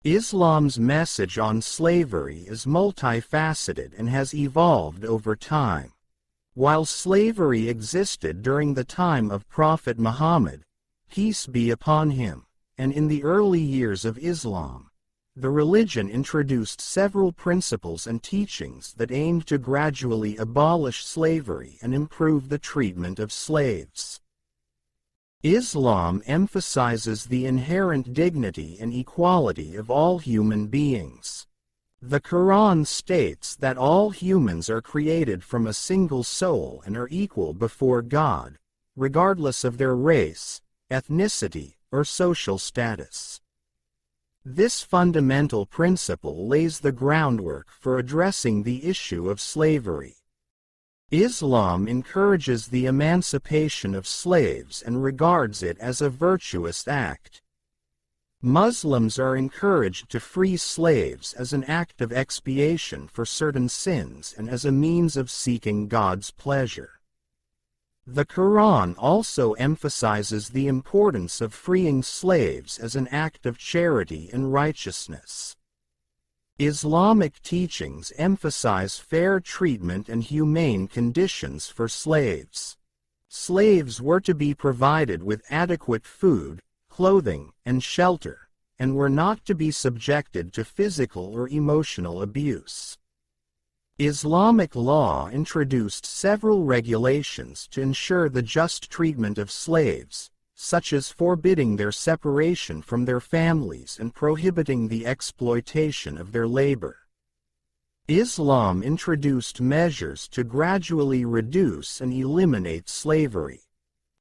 Islam's message on slavery is multifaceted and has evolved over time. While slavery existed during the time of Prophet Muhammad, peace be upon him, and in the early years of Islam, the religion introduced several principles and teachings that aimed to gradually abolish slavery and improve the treatment of slaves. Islam emphasizes the inherent dignity and equality of all human beings. The Quran states that all humans are created from a single soul and are equal before God, regardless of their race, ethnicity, or social status. This fundamental principle lays the groundwork for addressing the issue of slavery. Islam encourages the emancipation of slaves and regards it as a virtuous act. Muslims are encouraged to free slaves as an act of expiation for certain sins and as a means of seeking God's pleasure. The Quran also emphasizes the importance of freeing slaves as an act of charity and righteousness. Islamic teachings emphasize fair treatment and humane conditions for slaves. Slaves were to be provided with adequate food, clothing, and shelter, and were not to be subjected to physical or emotional abuse. Islamic law introduced several regulations to ensure the just treatment of slaves, such as forbidding their separation from their families and prohibiting the exploitation of their labor. Islam introduced measures to gradually reduce and eliminate slavery.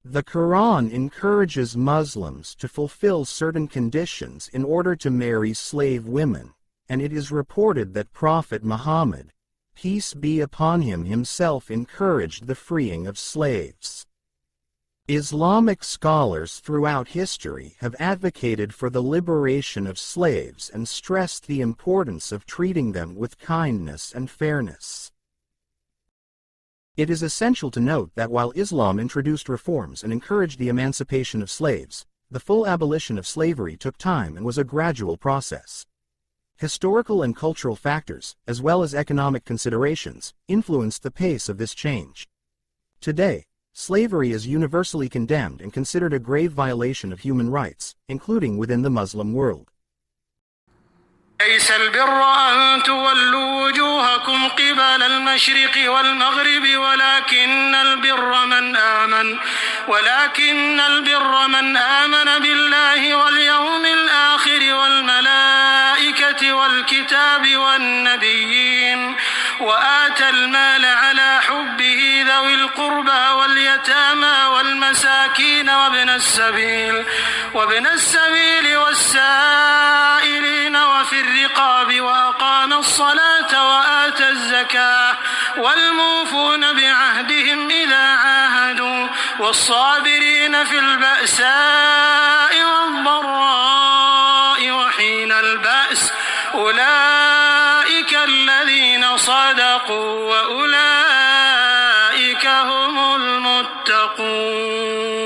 The Quran encourages Muslims to fulfill certain conditions in order to marry slave women, and it is reported that Prophet Muhammad, peace be upon him, himself encouraged the freeing of slaves. Islamic scholars throughout history have advocated for the liberation of slaves and stressed the importance of treating them with kindness and fairness. It is essential to note that while Islam introduced reforms and encouraged the emancipation of slaves, the full abolition of slavery took time and was a gradual process. Historical and cultural factors, as well as economic considerations, influenced the pace of this change. Today, slavery is universally condemned and considered a grave violation of human rights, including within the Muslim world. ليس البر أن تولوا وجوهكم قبل المشرق والمغرب ولكن البر من آمن بالله واليوم الآخر والملائكة والكتاب والنبيين وآتى المال على حبه ذوي القربى واليتامى والمساكين وابن السبيل والسائلين وفي الرقاب وأقام الصلاة وآتى الزكاة والموفون بعهدهم إذا عاهدوا والصابرين في البأساء والضراء وحين البأس أولئك الذين صدقوا وأولئك هم المتقون.